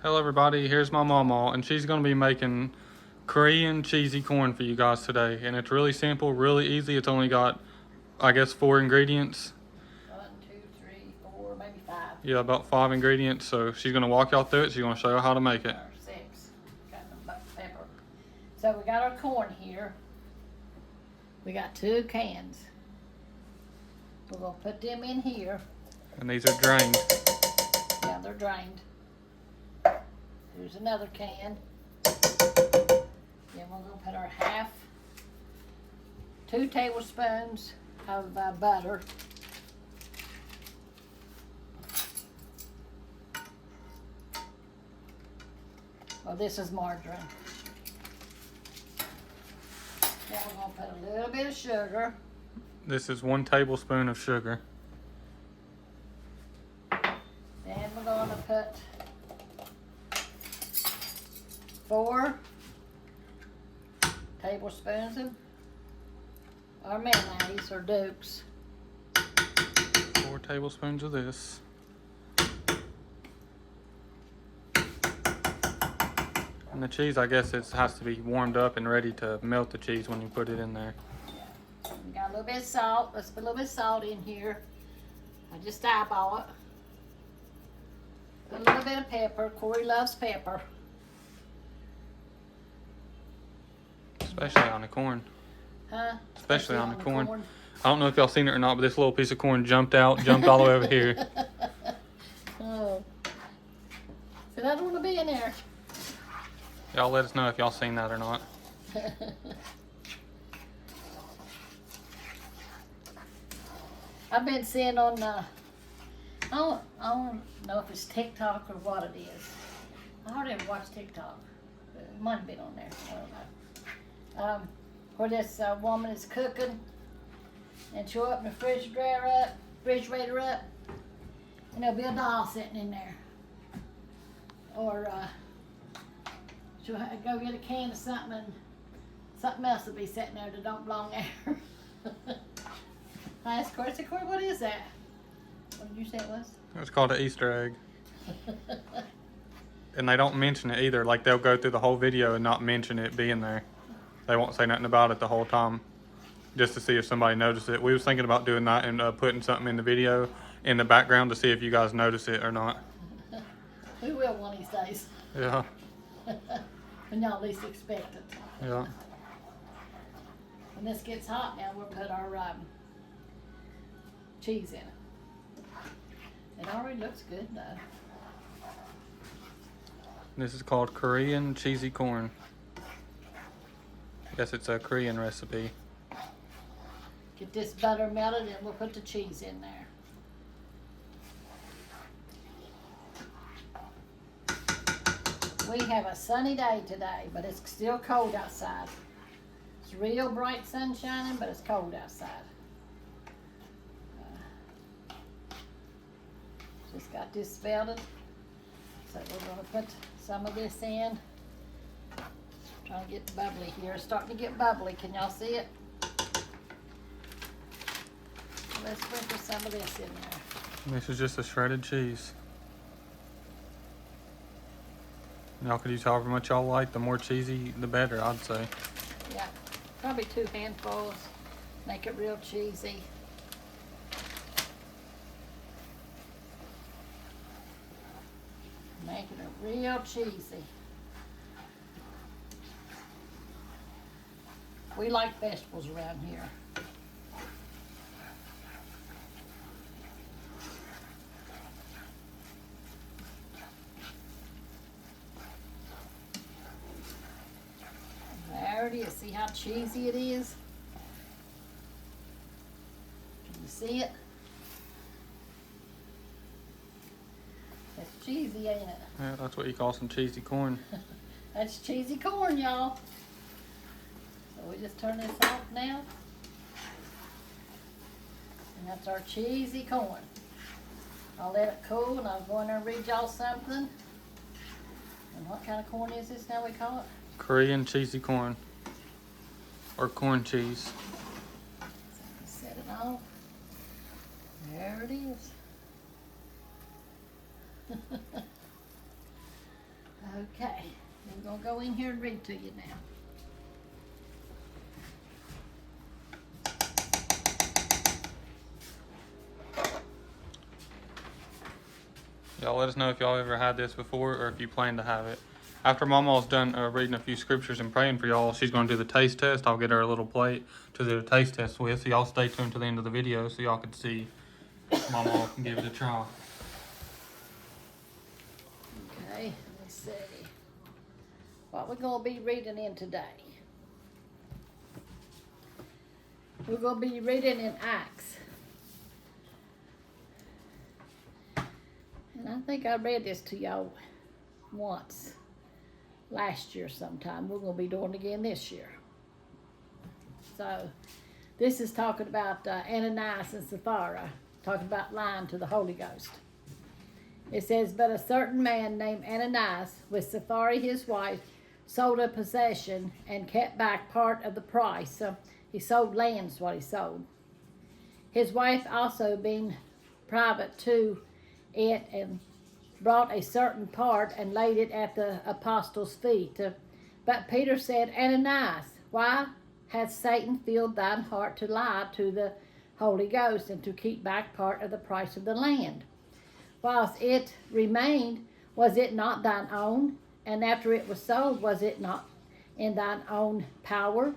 Hello everybody, here's my Mamaw, and she's going to be making Korean cheesy corn for you guys today. And it's really simple, really easy. It's only got, I guess, 4 ingredients. 1, 2, 3, 4, maybe 5. Yeah, about 5 ingredients. So she's going to walk y'all through it. She's going to show you how to make it. Or 6. Got the pepper. So we got our corn here. We got 2 cans. We're going to put them in here. And these are drained. Yeah, they're drained. Here's another can. Then we're going to put our 2 tablespoons of butter. Well, this is margarine. Then we're going to put a little bit of sugar. This is 1 tablespoon of sugar. Then we're going to put 4 tablespoons of our mayonnaise or Dukes. 4 tablespoons of this. And the cheese, I guess it has to be warmed up and ready to melt the cheese when you put it in there. Yeah. We got a little bit of salt. Let's put a little bit of salt in here. I just eyeball it. Put a little bit of pepper. Corey loves pepper. Especially on the corn. Huh? Especially on the corn. I don't know if y'all seen it or not, but this little piece of corn jumped all the way over here. Oh. So I don't want to be in there. Y'all let us know if y'all seen that or not. I've been seeing on, I don't know if it's TikTok or what it is. I hardly ever watch TikTok. It might have been on there. I don't know. Where this woman is cooking, and she'll open the refrigerator up, and there'll be a doll sitting in there. Or she'll go get a can of something, and something else will be sitting there that don't belong there. I asked Corey, I said, Corey, what is that? What did you say it was? It's called an Easter egg. And they don't mention it either. Like, they'll go through the whole video and not mention it being there. They won't say nothing about it the whole time, just to see if somebody noticed it. We was thinking about doing that and putting something in the video in the background to see if you guys notice it or not. We will one of these days. Yeah. When y'all least expect it. Yeah. When this gets hot now, we'll put our cheese in it. It already looks good though. This is called Korean cheesy corn. I guess it's a Korean recipe. Get this butter melted and we'll put the cheese in there. We have a sunny day today, but it's still cold outside. It's real bright sun shining, but it's cold outside. Just got this melted, so we're going to put some of this in. Trying to get bubbly here. It's starting to get bubbly. Can y'all see it? Let's sprinkle some of this in there. This is just a shredded cheese. Y'all could use however much y'all like. The more cheesy, the better, I'd say. Yeah, probably 2 handfuls. Make it real cheesy. Making it real cheesy. We like vegetables around here. There it is. See how cheesy it is? Can you see it? It's cheesy, ain't it? Yeah, that's what you call some cheesy corn. That's cheesy corn, y'all. So we just turn this off now. And that's our cheesy corn. I'll let it cool and I'll go in there and read y'all something. And what kind of corn is this now we call it? Korean cheesy corn. Or corn cheese. Set it off. There it is. Okay, I'm gonna go in here and read to you now. Y'all let us know if y'all ever had this before or if you plan to have it. After Mamaw's done reading a few scriptures and praying for y'all, she's going to do the taste test. I'll get her a little plate to do the taste test with, so y'all stay tuned to the end of the video so y'all can see Mamaw can give it a try. Okay, let's see. What we're gonna be reading in today. We're gonna be reading in Acts. And I think I read this to y'all once last year sometime. We're gonna be doing it again this year. So this is talking about Ananias and Sapphira, talking about lying to the Holy Ghost. It says, but a certain man named Ananias, with Sapphira his wife, sold a possession and kept back part of the price. So he sold lands, what he sold. His wife also being private to it, and brought a certain part and laid it at the apostles' feet. But Peter said, Ananias, why hath Satan filled thine heart to lie to the Holy Ghost and to keep back part of the price of the land? Whilst it remained, was it not thine own? And after it was sold, was it not in thine own power?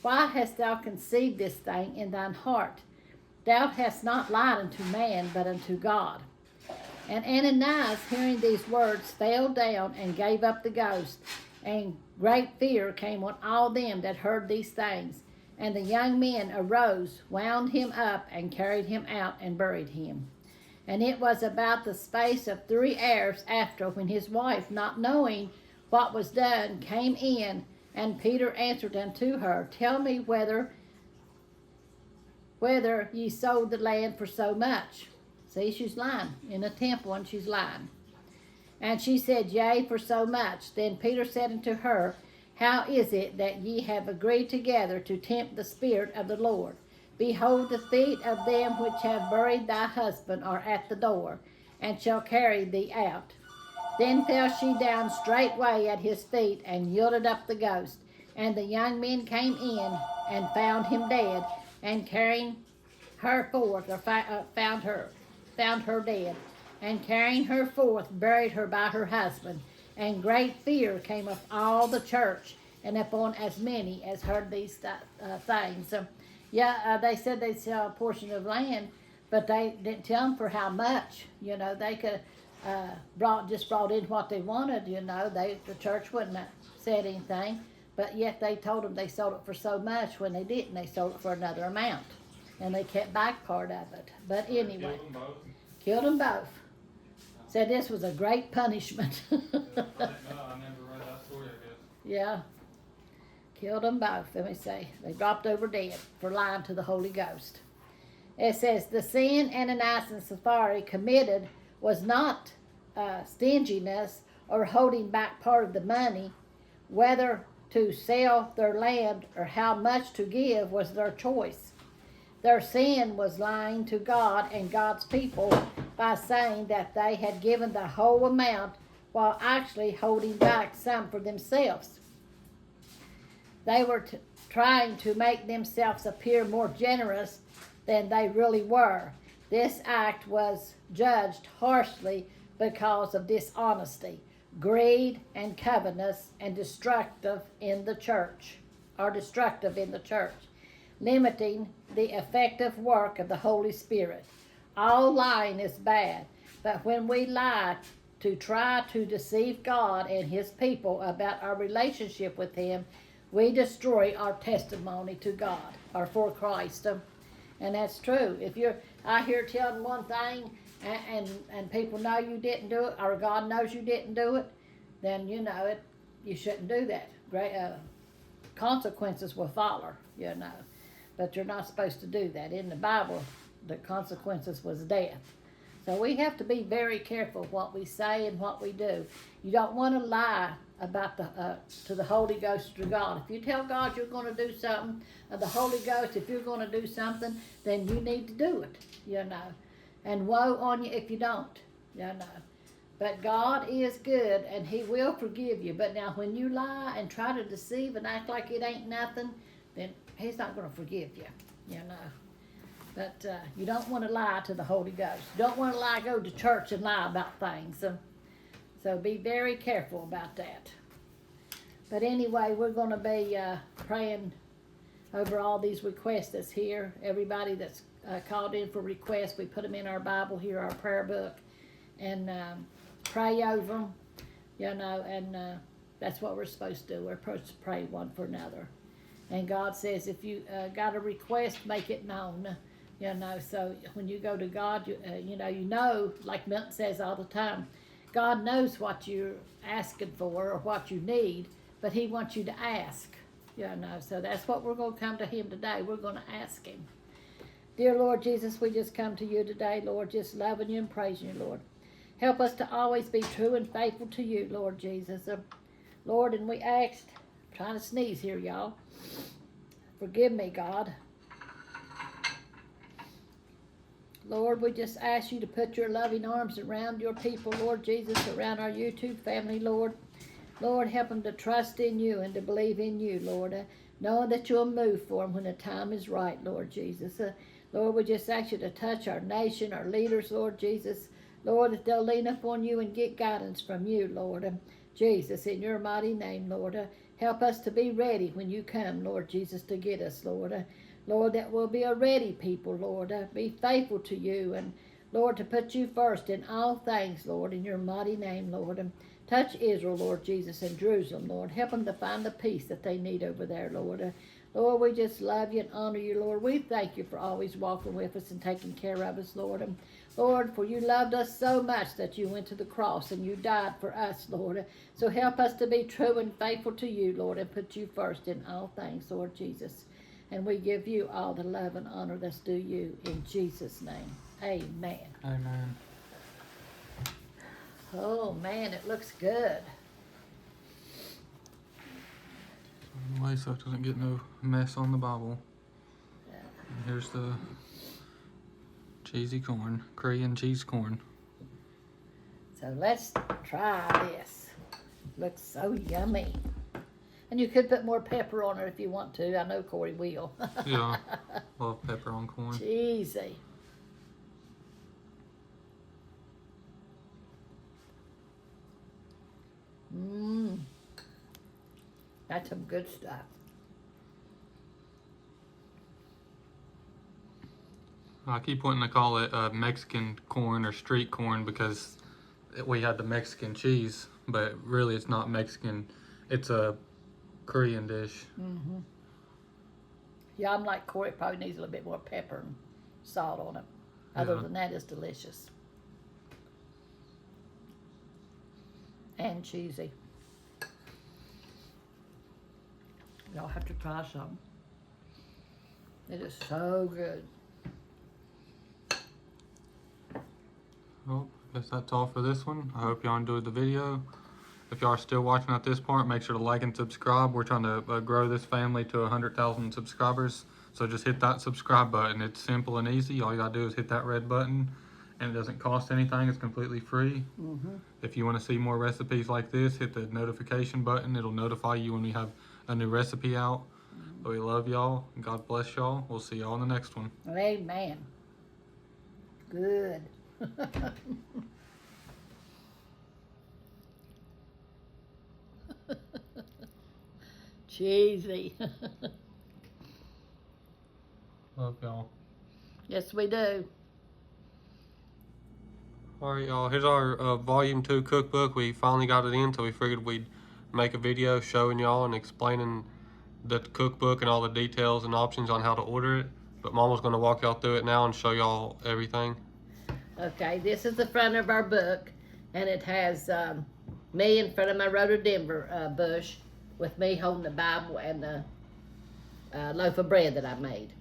Why hast thou conceived this thing in thine heart? Thou hast not lied unto man, but unto God. And Ananias, hearing these words, fell down and gave up the ghost. And great fear came on all them that heard these things. And the young men arose, wound him up, and carried him out, and buried him. And it was about the space of 3 hours after, when his wife, not knowing what was done, came in, and Peter answered unto her, tell me whether ye sold the land for so much. See, she's lying in a temple, and she's lying. And she said, yea, for so much. Then Peter said unto her, how is it that ye have agreed together to tempt the Spirit of the Lord? Behold, the feet of them which have buried thy husband are at the door, and shall carry thee out. Then fell she down straightway at his feet, and yielded up the ghost. And the young men came in, and found him dead, and carrying her forth, or found her dead, and carrying her forth, buried her by her husband. And great fear came of all the church, and upon as many as heard these things. They said they'd sell a portion of land, but they didn't tell them for how much. You know, they could brought in what they wanted. You know, the church wouldn't have said anything, but yet they told them they sold it for so much when they didn't. They sold it for another amount, and they kept back part of it. But anyway, killed them both. Said this was a great punishment. I never read that story, I guess. Yeah. Killed them both. Let me say, they dropped over dead for lying to the Holy Ghost. It says, the sin Ananias and Sapphira committed was not stinginess or holding back part of the money. Whether to sell their land or how much to give was their choice. Their sin was lying to God and God's people by saying that they had given the whole amount while actually holding back some for themselves. They were trying to make themselves appear more generous than they really were. This act was judged harshly because of dishonesty, greed, and covetousness, and destructive in the church, limiting the effective work of the Holy Spirit. All lying is bad, but when we lie to try to deceive God and His people about our relationship with Him, we destroy our testimony to God or for Christ. And that's true. If you're out here telling one thing and people know you didn't do it, or God knows you didn't do it, then you know it. You shouldn't do that. Great consequences will follow, you know. But you're not supposed to do that. In the Bible, the consequences was death. So we have to be very careful what we say and what we do. You don't want to lie about to the Holy Ghost or to God. If you tell God you're going to do something, or the Holy Ghost, if you're going to do something, then you need to do it, you know. And woe on you if you don't, you know. But God is good and He will forgive you. But now when you lie and try to deceive and act like it ain't nothing, then He's not going to forgive you, you know. But you don't want to lie to the Holy Ghost. You don't want to lie, go to church and lie about things. So be very careful about that. But anyway, we're going to be praying over all these requests that's here. Everybody that's called in for requests, we put them in our Bible here, our prayer book, and pray over them, you know, and that's what we're supposed to do. We're supposed to pray one for another. And God says if you got a request, make it known, you know. So when you go to God, you know, like Milton says all the time, God knows what you're asking for or what you need, but He wants you to ask, you know. So that's what we're going to come to Him today. We're going to ask Him. Dear Lord Jesus, we just come to you today, Lord, just loving you and praising you, Lord. Help us to always be true and faithful to you, Lord Jesus. Lord, and we asked, I'm trying to sneeze here, y'all. Forgive me, God. Lord, we just ask you to put your loving arms around your people, Lord Jesus, around our YouTube family, Lord. Lord, help them to trust in you and to believe in you, Lord, knowing that you'll move for them when the time is right, Lord Jesus. Lord, we just ask you to touch our nation, our leaders, Lord Jesus. Lord, that they'll lean upon you and get guidance from you, Lord. Jesus, in your mighty name, Lord. Help us to be ready when you come, Lord Jesus, to get us, Lord. Lord, that we'll be a ready people, Lord. Be faithful to you and, Lord, to put you first in all things, Lord, in your mighty name, Lord. Touch Israel, Lord Jesus, and Jerusalem, Lord. Help them to find the peace that they need over there, Lord. Lord, we just love you and honor you, Lord. We thank you for always walking with us and taking care of us, Lord. Lord, for you loved us so much that you went to the cross and you died for us, Lord. So help us to be true and faithful to you, Lord, and put you first in all things, Lord Jesus. And we give you all the love and honor that's due you in Jesus' name. Amen. Amen. Oh, man, it looks good. Anyway, so it doesn't get no mess on the Bible. And here's the cheesy corn, Korean cheese corn. So let's try this. Looks so yummy. And you could put more pepper on it if you want to. I know Corey will. Yeah, love pepper on corn. Cheesy. Mmm. That's some good stuff. I keep wanting to call it Mexican corn or street corn because we had the Mexican cheese, but really it's not Mexican. It's a Korean dish. Mm-hmm. Yeah, I'm like Corey. It probably needs a little bit more pepper and salt on it. Other Yeah. than that, it's delicious. And cheesy. Y'all have to try some. It is so good. Well, I guess that's all for this one. I hope y'all enjoyed the video. If y'all are still watching at this point, make sure to like and subscribe. We're trying to grow this family to 100,000 subscribers. So just hit that subscribe button. It's simple and easy. All you gotta do is hit that red button, and it doesn't cost anything. It's completely free. Mm-hmm. If you want to see more recipes like this, hit the notification button. It'll notify you when we have a new recipe out. But we love y'all. God bless y'all. We'll see y'all in the next one. Amen. Good. Cheesy. Love y'all. Yes, we do. Alright y'all, here's our volume 2 cookbook. We finally got it in, so we figured we'd make a video showing y'all and explaining the cookbook and all the details and options on how to order it. But Mama's going to walk y'all through it now and show y'all everything. Okay, this is the front of our book, and it has me in front of my rhododendron bush with me holding the Bible and the loaf of bread that I made.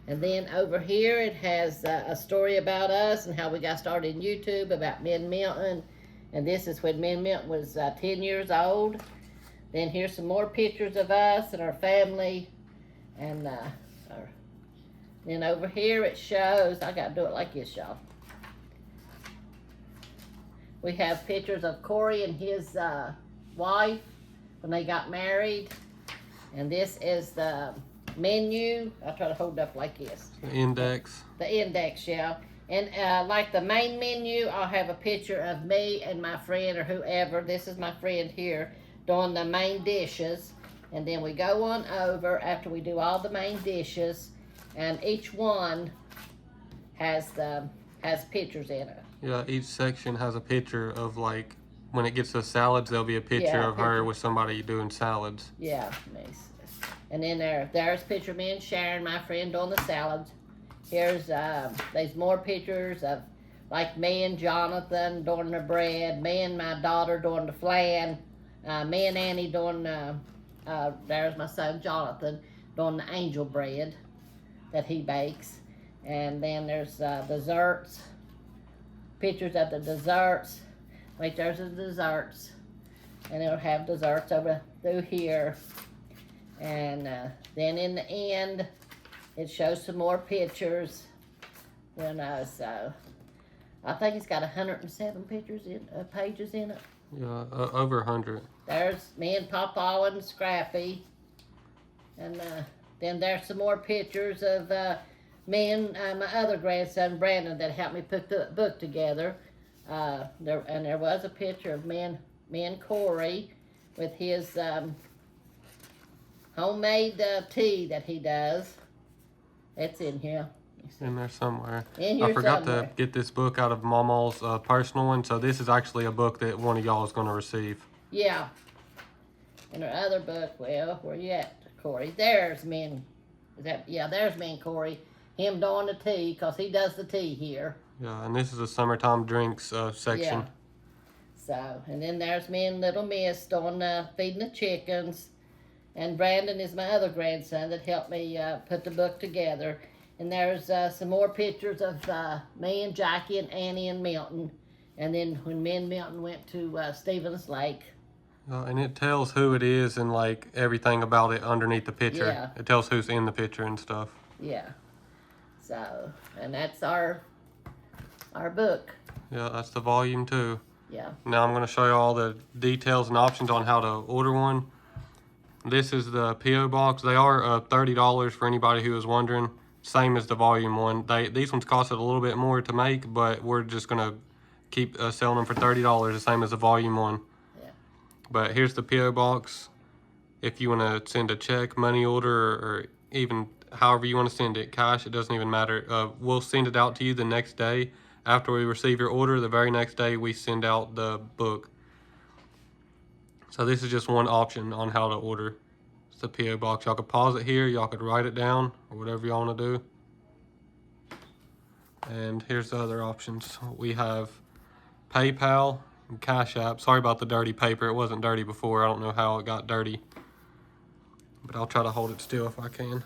And then over here it has a story about us and how we got started in YouTube, about me and Milton. And this is when me and Milton was 10 years old. Then here's some more pictures of us and our family. And then over here it shows, I gotta do it like this, y'all. We have pictures of Corey and his wife when they got married. And this is the menu. I'll try to hold it up like this. The index. The index, yeah. And like the main menu, I'll have a picture of me and my friend or whoever. This is my friend here doing the main dishes. And then we go on over after we do all the main dishes, and each one has pictures in it. Yeah, each section has a picture of, like, when it gets to salads, there'll be a picture Yeah, of her picture. with somebody doing salads. Yeah, nice. And then there's a picture of me and Sharon, my friend, doing the salads. There's more pictures of like me and Jonathan doing the bread, me and my daughter doing the flan, me and Annie doing there's my son Jonathan doing the angel bread that he bakes. And then there's desserts, pictures of the desserts. Wait, there's the desserts. And it'll have desserts over through here. And then in the end, it shows some more pictures. You know, so I think it's got 107 pictures pages in it. Yeah, over 100. There's me and Papa and Scrappy. And then there's some more pictures of me and my other grandson, Brandon, that helped me put the book together. There was a picture of me and Corey with his homemade tea that he does. It's in here. In there somewhere. In here I forgot somewhere. to get this book out of Mamaw's personal one, so this is actually a book that one of y'all is going to receive. Yeah. And our other book, well, where you at, Corey? There's me and, there's me and Corey. Him doing the tea, because he does the tea here. Yeah, and this is a summertime drinks section. Yeah. So, and then there's me and little Miss doing feeding the chickens. And Brandon is my other grandson that helped me put the book together. And there's some more pictures of me and Jackie and Annie and Milton. And then when me and Milton went to Stevens Lake. And it tells who it is and like everything about it underneath the picture. Yeah. It tells who's in the picture and stuff. Yeah. So, and that's our book. Yeah, that's the volume 2. Yeah. Now I'm going to show you all the details and options on how to order one. This is the P.O. box. They are $30 for anybody who is wondering. Same as the volume 1. These ones costed a little bit more to make, but we're just going to keep selling them for $30, the same as the volume 1. Yeah. But here's the P.O. box. If you want to send a check, money order, or even however you want to send it, cash, it doesn't even matter. We'll send it out to you the next day. After we receive your order, the very next day we send out the book. So this is just one option on how to order. It's the P.O. box. Y'all could pause it here. Y'all could write it down or whatever y'all want to do. And here's the other options. We have PayPal and Cash App. Sorry about the dirty paper. It wasn't dirty before. I don't know how it got dirty. But I'll try to hold it still if I can.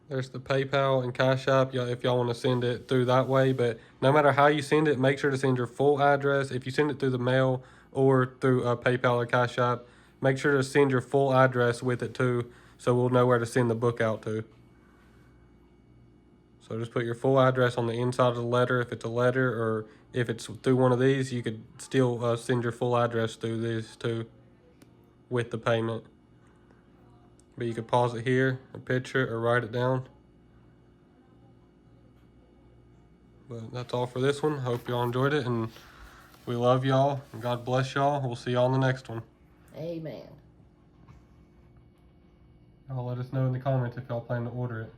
There's the PayPal and Cash App if y'all want to send it through that way. But no matter how you send it, make sure to send your full address. If you send it through the mail or through PayPal or Cash App, make sure to send your full address with it too, so we'll know where to send the book out to. So just put your full address on the inside of the letter if it's a letter, or if it's through one of these, you could still send your full address through these too with the payment. But you could pause it here, or picture it, or write it down. But that's all for this one. Hope y'all enjoyed it, and we love y'all, and God bless y'all. We'll see y'all in the next one. Amen. Y'all let us know in the comments if y'all plan to order it.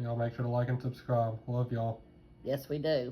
Y'all make sure to like and subscribe. Love y'all. Yes, we do.